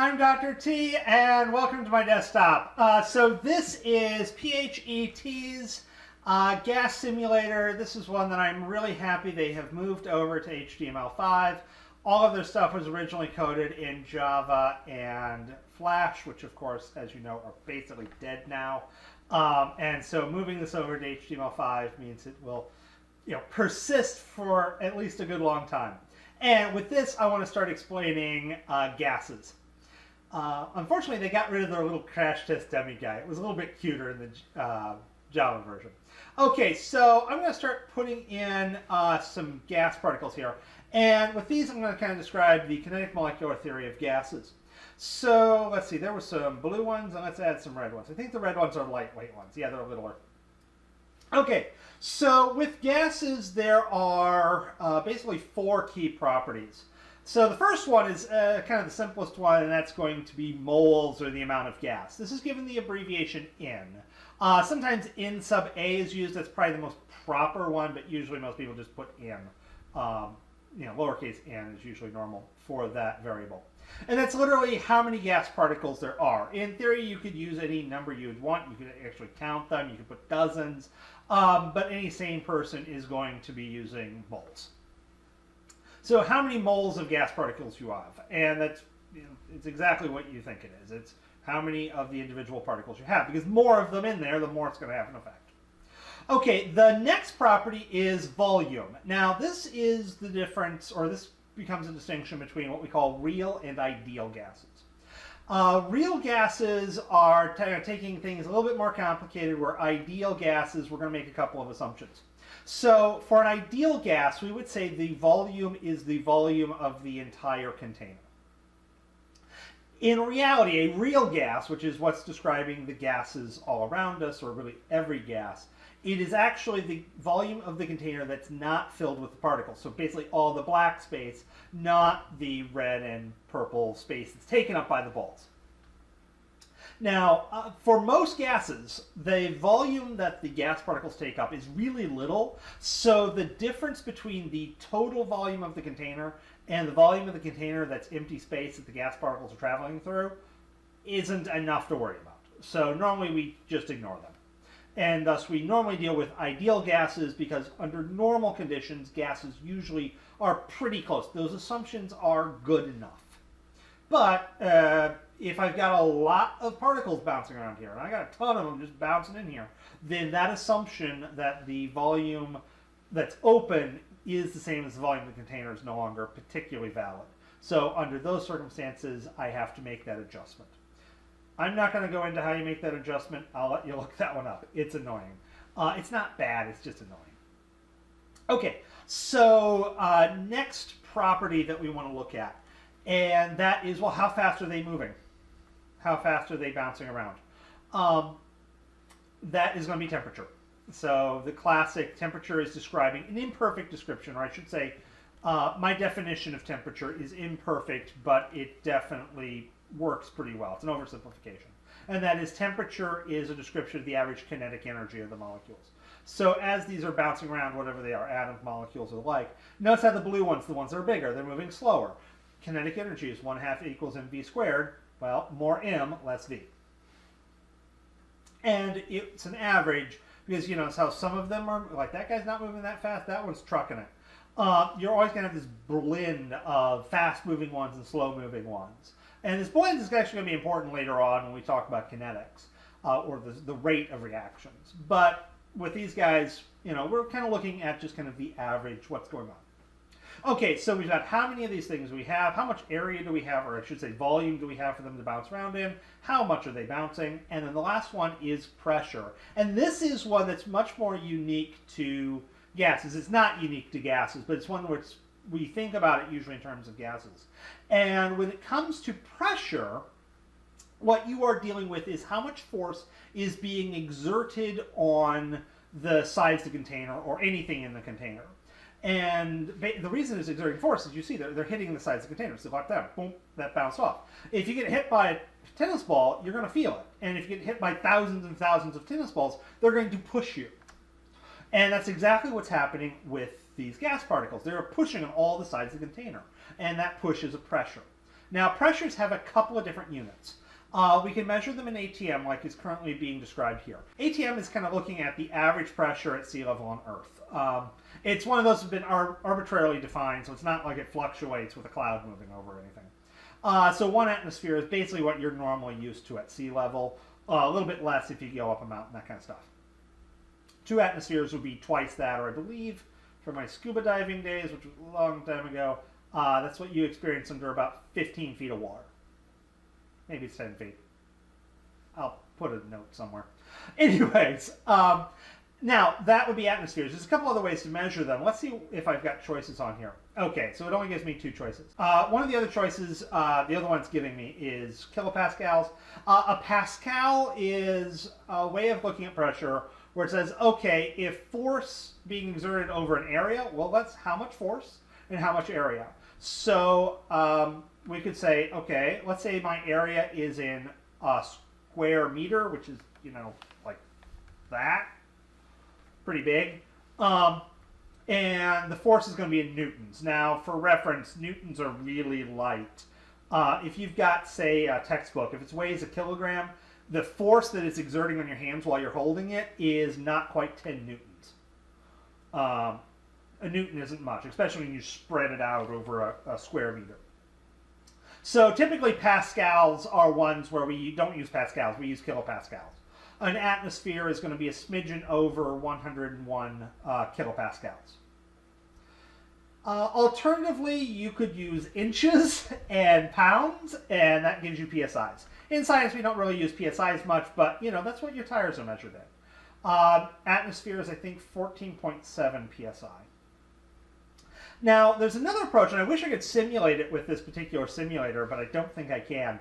I'm Dr. T, and welcome to my desktop. So this is PHET's gas simulator. This is one that I'm really happy they have moved over to HTML5. All of their stuff was originally coded in Java and Flash, which of course, as you know, are basically dead now. And so moving this over to HTML5 means it will, persist for at least a good long time. And with this, I want to start explaining gases. Unfortunately, they got rid of their little crash test dummy guy. It was a little bit cuter in the Java version. Okay, so I'm going to start putting in some gas particles here. And with these, I'm going to kind of describe the kinetic molecular theory of gases. So let's see, there were some blue ones, and let's add some red ones. I think the red ones are lightweight ones. Yeah, they're littler. Okay, so with gases, there are basically four key properties. So the first one is kind of the simplest one, and that's going to be moles, or the amount of gas. This is given the abbreviation N. Sometimes N sub A is used. That's probably the most proper one, but usually most people just put N. Lowercase n is usually normal for that variable. And that's literally how many gas particles there are. In theory, you could use any number you would want. You could actually count them. You could put dozens. But any sane person is going to be using moles. So how many moles of gas particles you have? And that's, it's exactly what you think it is. It's how many of the individual particles you have. Because more of them in there, the more it's going to have an effect. Okay, the next property is volume. Now, this is the difference, or this becomes a distinction between what we call real and ideal gases. Real gases are taking things a little bit more complicated, where ideal gases, we're going to make a couple of assumptions. So for an ideal gas, we would say the volume is the volume of the entire container. In reality, a real gas, which is what's describing the gases all around us, or really every gas, it is actually the volume of the container that's not filled with the particles. So basically all the black space, not the red and purple space that's taken up by the balls. Now, for most gases, the volume that the gas particles take up is really little. So the difference between the total volume of the container and the volume of the container that's empty space that the gas particles are traveling through isn't enough to worry about. So normally we just ignore them. And thus we normally deal with ideal gases, because under normal conditions, gases usually are pretty close. Those assumptions are good enough. But if I've got a lot of particles bouncing around here, and I got a ton of them just bouncing in here, then that assumption that the volume that's open is the same as the volume of the container is no longer particularly valid. So under those circumstances, I have to make that adjustment. I'm not going to go into how you make that adjustment. I'll let you look that one up. It's annoying. It's not bad, it's just annoying. Okay, so next property that we want to look at, and that is, well, how fast are they moving? How fast are they bouncing around? That is going to be temperature. So the classic temperature is describing an imperfect description, or I should say, my definition of temperature is imperfect, but it definitely works pretty well. It's an oversimplification. And that is, temperature is a description of the average kinetic energy of the molecules. So as these are bouncing around, whatever they are, atoms, molecules, or the like, notice how the blue ones, the ones that are bigger, they're moving slower. Kinetic energy is 1/2 equals mv squared. Well, more m, less v. And it's an average, because you notice how some of them are, like that guy's not moving that fast, that one's trucking it. You're always going to have this blend of fast-moving ones and slow-moving ones. And this blend is actually going to be important later on when we talk about kinetics, or the rate of reactions. But with these guys, we're kind of looking at just kind of the average, what's going on. Okay, so we've got how many of these things we have, how much area do we have, or I should say volume do we have for them to bounce around in, how much are they bouncing, and then the last one is pressure. And this is one that's much more unique to gases. It's not unique to gases, but it's one where we think about it usually in terms of gases. And when it comes to pressure, what you are dealing with is how much force is being exerted on the sides of the container, or anything in the container. And the reason it's exerting force is, you see they're hitting the sides of the container. So like that, boom, that bounced off. If you get hit by a tennis ball, you're going to feel it. And if you get hit by thousands and thousands of tennis balls, they're going to push you. And that's exactly what's happening with these gas particles. They're pushing on all the sides of the container. And that push is a pressure. Now, pressures have a couple of different units. We can measure them in ATM like is currently being described here. ATM is kind of looking at the average pressure at sea level on Earth. It's one of those that's been arbitrarily defined, so it's not like it fluctuates with a cloud moving over or anything. So 1 atmosphere is basically what you're normally used to at sea level. A little bit less if you go up a mountain, that kind of stuff. 2 atmospheres would be twice that, or I believe from my scuba diving days, which was a long time ago, that's what you experience under about 15 feet of water. Maybe it's 10 feet. I'll put a note somewhere. Anyways, now that would be atmospheres. There's a couple other ways to measure them. Let's see if I've got choices on here. Okay, so it only gives me 2 choices. One of the other choices, the other one it's giving me is kilopascals. A pascal is a way of looking at pressure where it says, okay, if force being exerted over an area, well, that's how much force and how much area. So we could say, okay, let's say my area is in a square meter, which is, you know, like that. Pretty big. And the force is going to be in newtons. Now, for reference, newtons are really light. If you've got, say, a textbook, if it weighs a kilogram, the force that it's exerting on your hands while you're holding it is not quite 10 newtons. A newton isn't much, especially when you spread it out over a square meter. So typically pascals are ones where we don't use pascals, we use kilopascals. An atmosphere is going to be a smidgen over 101 kilopascals. Alternatively, you could use inches and pounds, and that gives you PSIs. In science, we don't really use PSIs much, but you know that's what your tires are measured in. Atmosphere is, I think, 14.7 PSI. Now, there's another approach, and I wish I could simulate it with this particular simulator, but I don't think I can.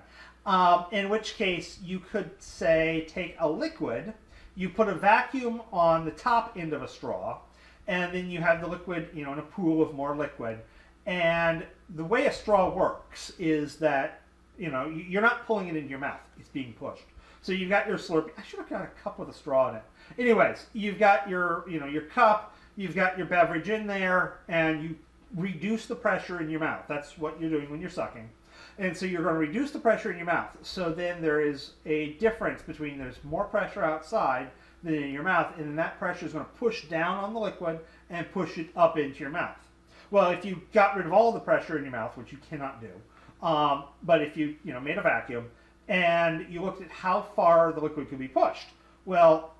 In which case, you could, say, take a liquid, you put a vacuum on the top end of a straw, and then you have the liquid, you know, in a pool of more liquid. And the way a straw works is that, you know, you're not pulling it into your mouth, it's being pushed. So you've got your Slurpee. I should have got a cup with a straw in it. Anyways, you've got your, you know, your cup, you've got your beverage in there, and you reduce the pressure in your mouth. That's what you're doing when you're sucking. And so you're going to reduce the pressure in your mouth. So then there is a difference between there's more pressure outside than in your mouth, and then that pressure is going to push down on the liquid and push it up into your mouth. Well, if you got rid of all the pressure in your mouth, which you cannot do, but if you made a vacuum and you looked at how far the liquid could be pushed, well,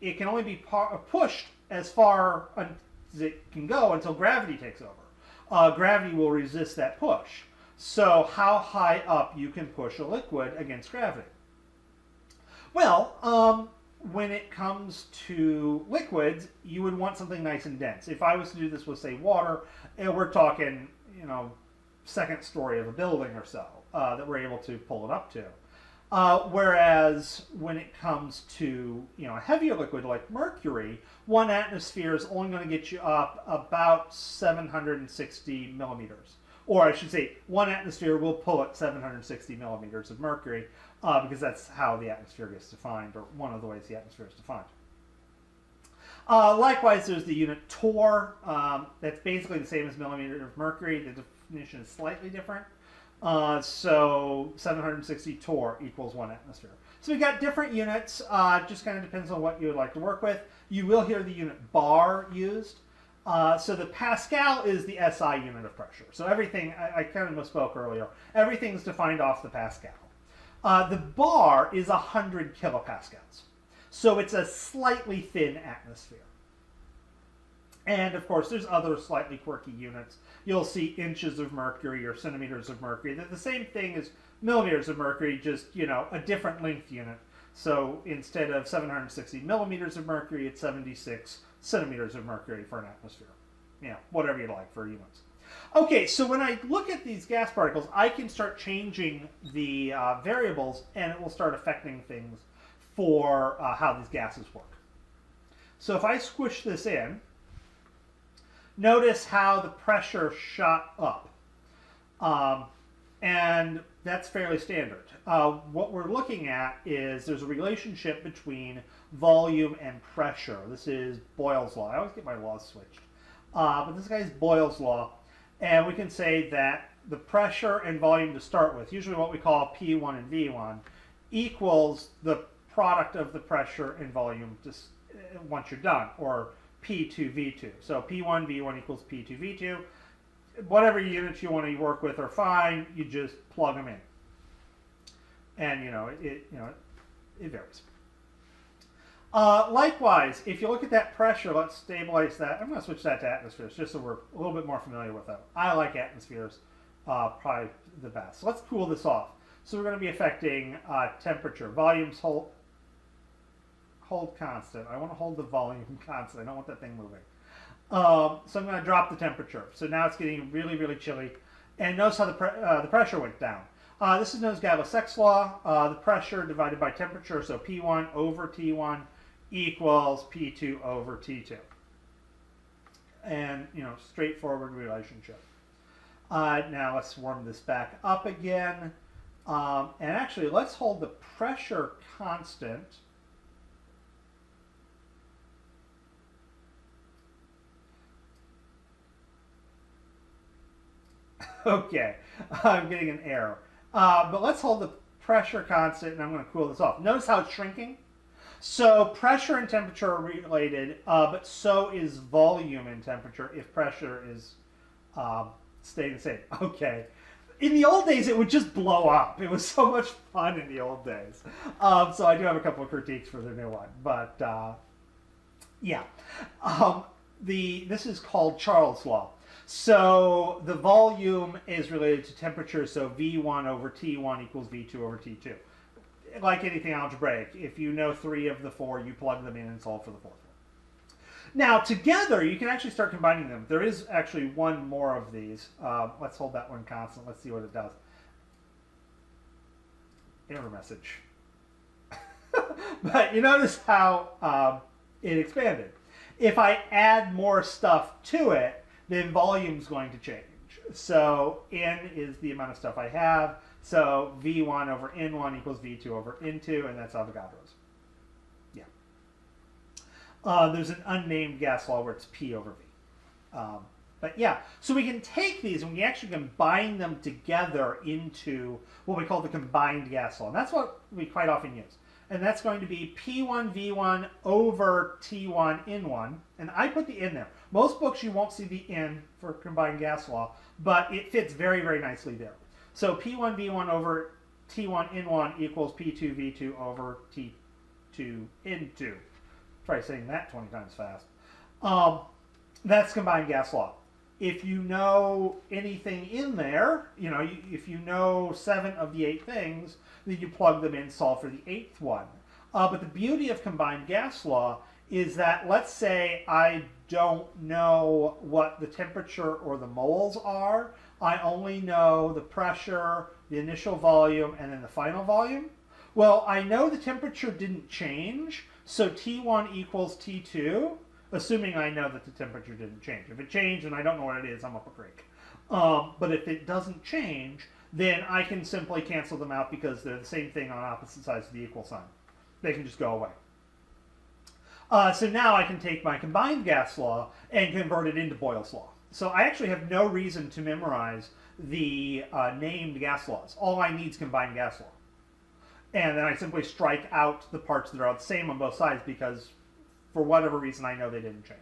it can only be pushed as far as it can go until gravity takes over. Gravity will resist that push. So how high up you can push a liquid against gravity? Well, when it comes to liquids, you would want something nice and dense. If I was to do this with, say, water, we're talking, you know, second story of a building or so that we're able to pull it up to. Whereas when it comes to, you know, a heavier liquid like mercury, 1 atmosphere is only going to get you up about 760 millimeters. Or I should say, 1 atmosphere will pull at 760 millimeters of mercury because that's how the atmosphere gets defined, or one of the ways the atmosphere is defined. Likewise, there's the unit torr. That's basically the same as millimeter of mercury. The definition is slightly different. So 760 torr equals 1 atmosphere. So we've got different units. Just kind of depends on what you would like to work with. You will hear the unit bar used. So the pascal is the SI unit of pressure. So everything, I kind of misspoke earlier, everything's defined off the pascal. The bar is 100 kilopascals. So it's a slightly thin atmosphere. And of course, there's other slightly quirky units. You'll see inches of mercury or centimeters of mercury. They're the same thing as millimeters of mercury, just, you know, a different length unit. So instead of 760 millimeters of mercury, it's 76 centimeters of mercury for an atmosphere. You know, whatever you like for units. Okay, so when I look at these gas particles, I can start changing the variables, and it will start affecting things for how these gases work. So if I squish this in, notice how the pressure shot up. And that's fairly standard. What we're looking at is there's a relationship between volume and pressure. This is Boyle's law. I always get my laws switched. But this guy's Boyle's law. And we can say that the pressure and volume to start with, usually what we call P1 and V1, equals the product of the pressure and volume just once you're done, or P2 V2. So P1 V1 equals P2 V2. Whatever units you want to work with are fine. You just plug them in, and it varies. Likewise, if you look at that pressure, let's stabilize that. I'm going to switch that to atmospheres just so we're a little bit more familiar with them. I like atmospheres probably the best. So let's cool this off. So we're going to be affecting temperature. Volumes hold constant. I want to hold the volume constant. I don't want that thing moving. So I'm going to drop the temperature. So now it's getting really, really chilly. And notice how the pressure went down. This is known as Galois-Sek's law. The pressure divided by temperature. So P1 over T1 equals P2 over T2. And, straightforward relationship. Now let's warm this back up again. And actually, let's hold the pressure constant. Okay, I'm getting an error. But let's hold the pressure constant, and I'm going to cool this off. Notice how it's shrinking? So pressure and temperature are related, but so is volume and temperature if pressure is staying the same. Okay. In the old days, it would just blow up. It was so much fun in the old days. So I do have a couple of critiques for the new one. But, yeah. This is called Charles' law. So the volume is related to temperature, so V1 over T1 equals V2 over T2. Like anything algebraic, if you know 3 of the 4, you plug them in and solve for the 4th one. Now, together, you can actually start combining them. There is actually one more of these. Let's hold that one constant. Let's see what it does. Error message. But you notice how it expanded. If I add more stuff to it, then volume's going to change. So N is the amount of stuff I have. So V1 over N1 equals V2 over N2, and that's Avogadro's. Yeah. There's an unnamed gas law where it's P over V. But yeah, so we can take these and we actually combine them together into what we call the combined gas law. And that's what we quite often use. And that's going to be P1 V1 over T1 N1. And I put the N there. Most books you won't see the N for combined gas law, but it fits very, very nicely there. So P1 V1 over T1 N1 equals P2 V2 over T2 N2. Try saying that 20 times fast. That's combined gas law. If you know anything in there, if you know 7 of the 8 things, then you plug them in, solve for the 8th one. But the beauty of combined gas law is that, let's say I don't know what the temperature or the moles are. I only know the pressure, the initial volume, and then the final volume. Well, I know the temperature didn't change, so T1 equals T2. Assuming I know that the temperature didn't change. If it changed and I don't know what it is, I'm up a creek. But if it doesn't change, then I can simply cancel them out because they're the same thing on opposite sides of the equal sign. They can just go away. So now I can take my combined gas law and convert it into Boyle's law. So I actually have no reason to memorize the named gas laws. All I need is combined gas law. And then I simply strike out the parts that are the same on both sides because for whatever reason, I know they didn't change.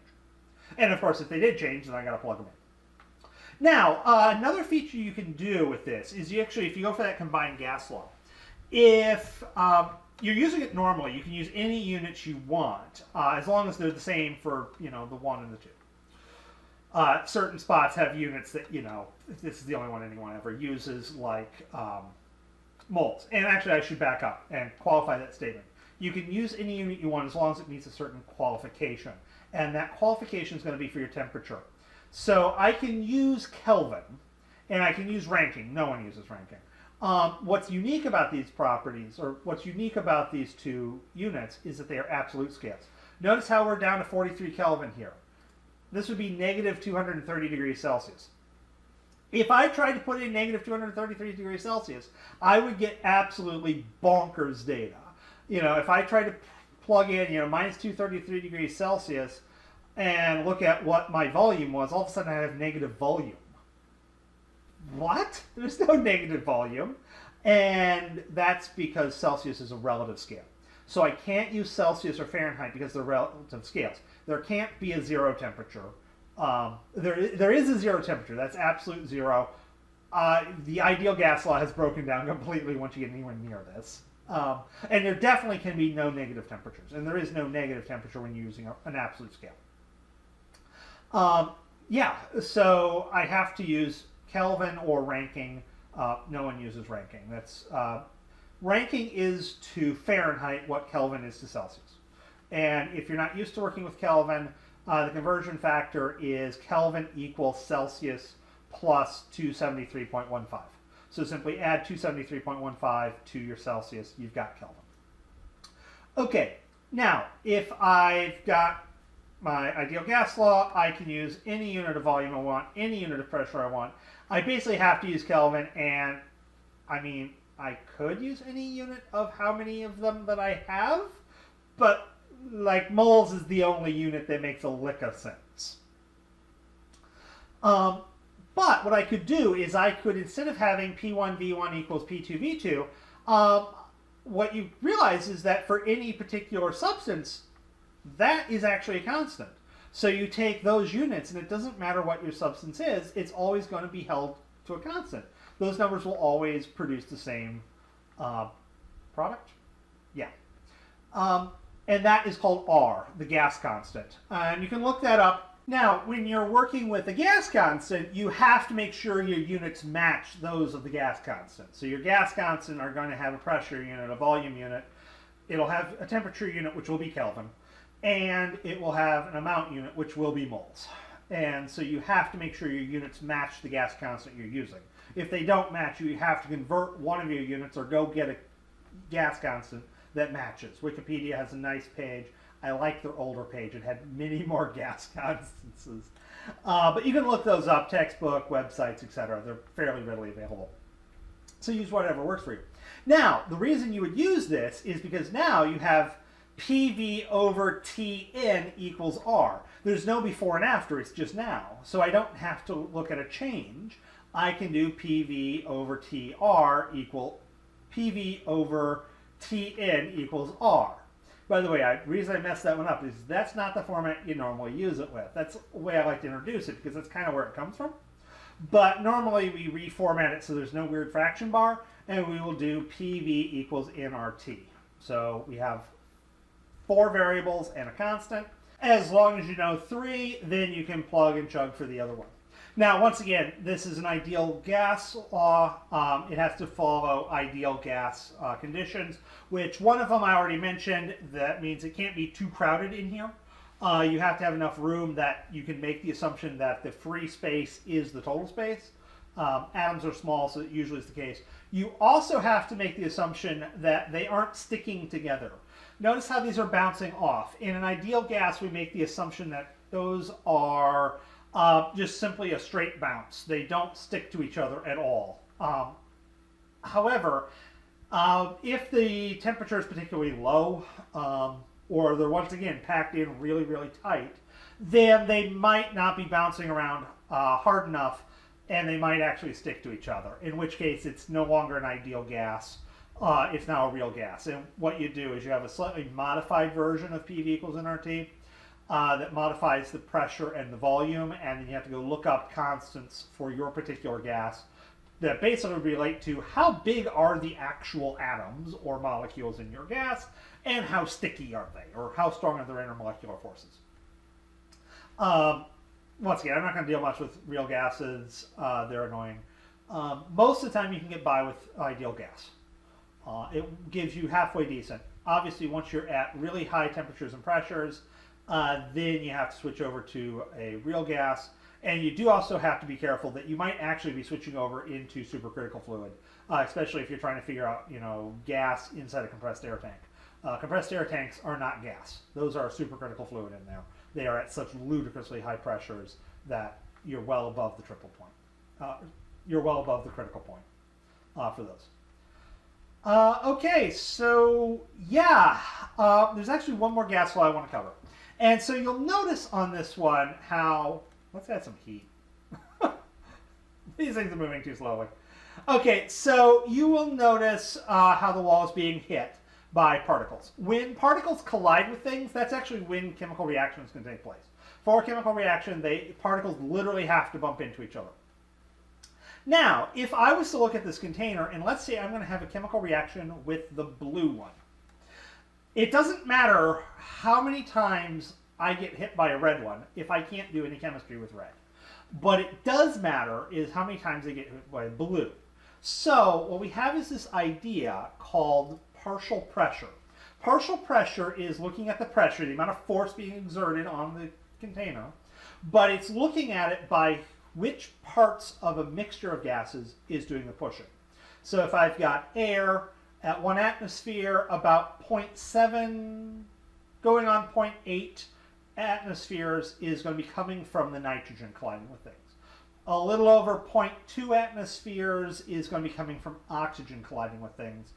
And of course, if they did change, then I got to plug them in. Now, another feature you can do with this is if you go for that combined gas law, if you're using it normally, you can use any units you want, as long as they're the same for, the 1 and the 2. Certain spots have units that, this is the only one anyone ever uses, like moles. And actually, I should back up and qualify that statement. You can use any unit you want as long as it meets a certain qualification. And that qualification is going to be for your temperature. So I can use Kelvin, and I can use Rankine. No one uses Rankine. What's unique about these properties, or what's unique about these two units, is that they are absolute scales. Notice how we're down to 43 Kelvin here. This would be negative 230 degrees Celsius. If I tried to put in negative 233 degrees Celsius, I would get absolutely bonkers data. If I try to plug in, minus 233 degrees Celsius and look at what my volume was, all of a sudden I have negative volume. what? There's no negative volume. And that's because Celsius is a relative scale. So I can't use Celsius or Fahrenheit because they're relative scales. There can't be a zero temperature. There is a zero temperature. That's absolute zero. The ideal gas law has broken down completely once you get anywhere near this. And there definitely can be no negative temperatures. And there is no negative temperature when you're using an absolute scale. Yeah, so I have to use Kelvin or Rankine. No one uses Rankine. That's Rankine is to Fahrenheit what Kelvin is to Celsius. And if you're not used to working with Kelvin, the conversion factor is Kelvin equals Celsius plus 273.15. So simply add 273.15 to your Celsius, you've got Kelvin. Okay, now if I've got my ideal gas law, I can use any unit of volume I want, any unit of pressure I want. I basically have to use Kelvin, and I mean, I could use any unit of how many of them that I have, but like moles is the only unit that makes a lick of sense. But what I could do is I could, instead of having P1V1 equals P2V2, what you realize is that for any particular substance, that is actually a constant. So you take those units, and it doesn't matter what your substance is, it's always going to be held to a constant. Those numbers will always produce the same product. Yeah. And that is called R, the gas constant. And you can look that up. Now, when you're working with a gas constant, you have to make sure your units match those of the gas constant. So your gas constant are going to have a pressure unit, a volume unit. It'll have a temperature unit, which will be Kelvin. And it will have an amount unit, which will be moles. And so you have to make sure your units match the gas constant you're using. If they don't match, you have to convert one of your units or go get a gas constant that matches. Wikipedia has a nice page. I like their older page. It had many more gas constances. But you can look those up, textbook, websites, etc. They're fairly readily available. So use whatever works for you. Now, the reason you would use this is because now you have PV over Tn equals R. There's no before and after, it's just now. So I don't have to look at a change. I can do PV over Tr equal PV over Tn equals R. By the way, the reason I messed that one up is that's not the format you normally use it with. That's the way I like to introduce it because that's kind of where it comes from. But normally we reformat it so there's no weird fraction bar, and we will do PV equals nRT. So we have 4 variables and a constant. As long as you know 3, then you can plug and chug for the other one. Now, once again, this is an ideal gas law. It has to follow ideal gas conditions, which one of them I already mentioned. That means it can't be too crowded in here. You have to have enough room that you can make the assumption that the free space is the total space. Atoms are small, so that usually is the case. You also have to make the assumption that they aren't sticking together. Notice how these are bouncing off. In an ideal gas, we make the assumption that those are just simply a straight bounce. They don't stick to each other at all. However, if the temperature is particularly low, or they're once again packed in really, really tight, then they might not be bouncing around hard enough, and they might actually stick to each other, in which case it's no longer an ideal gas. It's now a real gas. And what you do is you have a slightly modified version of PV equals nRT that modifies the pressure and the volume, and then you have to go look up constants for your particular gas that basically relate to how big are the actual atoms or molecules in your gas, and how sticky are they, or how strong are their intermolecular forces. Once again, I'm not going to deal much with real gases. They're annoying. Most of the time you can get by with ideal gas. It gives you halfway decent. Obviously, once you're at really high temperatures and pressures, then you have to switch over to a real gas. And you do also have to be careful that you might actually be switching over into supercritical fluid, especially if you're trying to figure out, gas inside a compressed air tank. Compressed air tanks are not gas. Those are supercritical fluid in there. They are at such ludicrously high pressures that you're well above the triple point. You're well above the critical point for those. Okay, so yeah, there's actually one more gas law I want to cover. And so you'll notice on this one how, let's add some heat. These things are moving too slowly. Okay, so you will notice how the wall is being hit by particles. When particles collide with things, that's actually when chemical reactions can take place. For a chemical reaction, particles literally have to bump into each other. Now, if I was to look at this container, and let's say I'm going to have a chemical reaction with the blue one, it doesn't matter how many times I get hit by a red one if I can't do any chemistry with red. But it does matter is how many times I get hit by blue. So what we have is this idea called partial pressure. Partial pressure is looking at the pressure, the amount of force being exerted on the container, but it's looking at it by which parts of a mixture of gases is doing the pushing. So if I've got air at 1 atmosphere, about 0.7 going on 0.8 atmospheres is going to be coming from the nitrogen colliding with things. A little over 0.2 atmospheres is going to be coming from oxygen colliding with things.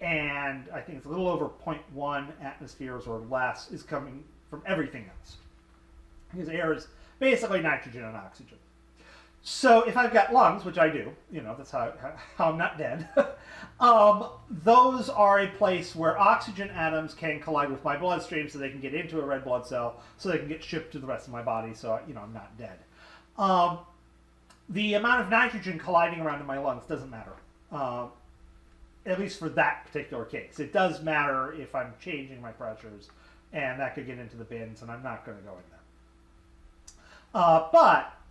And I think it's a little over 0.1 atmospheres or less is coming from everything else. Because air is basically nitrogen and oxygen. So if I've got lungs, which I do, that's how I'm not dead, those are a place where oxygen atoms can collide with my bloodstream so they can get into a red blood cell, so they can get shipped to the rest of my body, so I'm not dead. The amount of nitrogen colliding around in my lungs doesn't matter, at least for that particular case. It does matter if I'm changing my pressures, and that could get into the bins, and I'm not going to go in there.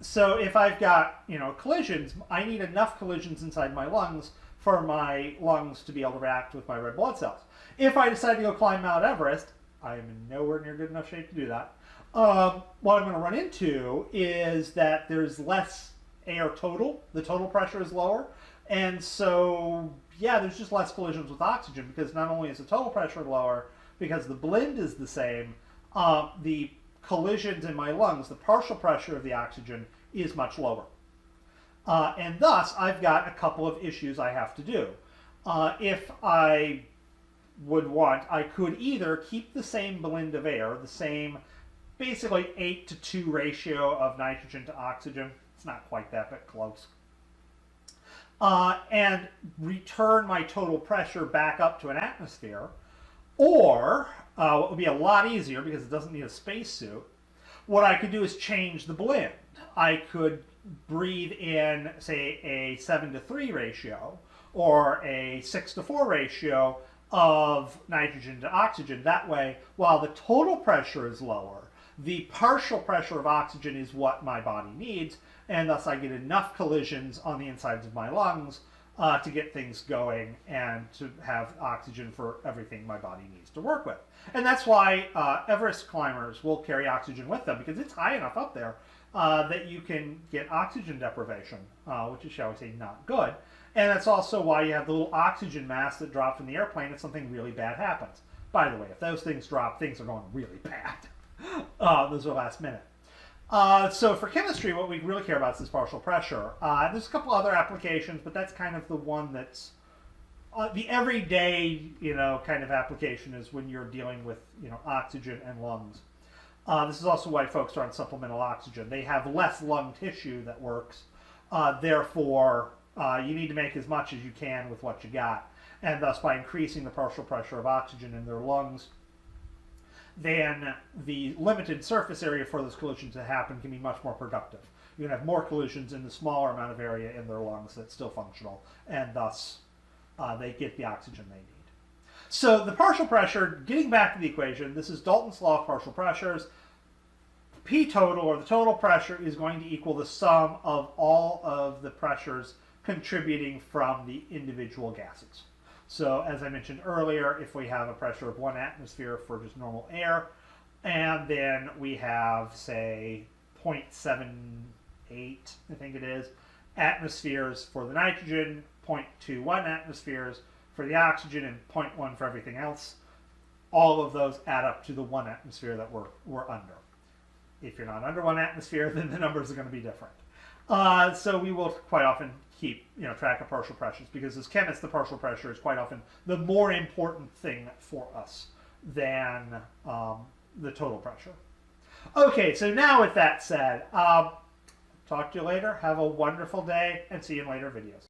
So if I've got, collisions, I need enough collisions inside my lungs for my lungs to be able to react with my red blood cells. If I decide to go climb Mount Everest, I am in nowhere near good enough shape to do that. What I'm going to run into is that there's less air total. The total pressure is lower. And so, yeah, there's just less collisions with oxygen because not only is the total pressure lower, because the blend is the same, the collisions in my lungs, the partial pressure of the oxygen is much lower. And thus, I've got a couple of issues I have to do. If I would want, I could either keep the same blend of air, the same basically 8:2 ratio of nitrogen to oxygen. It's not quite that, but close. And return my total pressure back up to an atmosphere. Or, what would be a lot easier because it doesn't need a spacesuit, what I could do is change the blend. I could breathe in, say, a 7:3 ratio or a 6:4 ratio of nitrogen to oxygen. That way, while the total pressure is lower, the partial pressure of oxygen is what my body needs, and thus I get enough collisions on the insides of my lungs to get things going and to have oxygen for everything my body needs to work with. And that's why Everest climbers will carry oxygen with them, because it's high enough up there that you can get oxygen deprivation, which is, shall we say, not good. And that's also why you have the little oxygen mask that dropped from the airplane if something really bad happens. By the way, if those things drop, things are going really bad. Those are last minute. So for chemistry, what we really care about is this partial pressure. There's a couple other applications, but that's kind of the one that's the everyday, kind of application is when you're dealing with, oxygen and lungs. This is also why folks are on supplemental oxygen. They have less lung tissue that works. Therefore, you need to make as much as you can with what you got. And thus, by increasing the partial pressure of oxygen in their lungs, then the limited surface area for those collisions to happen can be much more productive. You can have more collisions in the smaller amount of area in their lungs that's still functional, and thus they get the oxygen they need. So the partial pressure, getting back to the equation, this is Dalton's law of partial pressures. P total, or the total pressure, is going to equal the sum of all of the pressures contributing from the individual gases. So as I mentioned earlier, if we have a pressure of 1 atmosphere for just normal air, and then we have, say, 0.78, I think it is, atmospheres for the nitrogen, 0.21 atmospheres for the oxygen, and 0.1 for everything else, all of those add up to the 1 atmosphere that we're under. If you're not under 1 atmosphere, then the numbers are going to be different. So we will quite often keep track of partial pressures, because as chemists, the partial pressure is quite often the more important thing for us than the total pressure. Okay, so now with that said, Talk to you later. Have a wonderful day, and see you in later videos.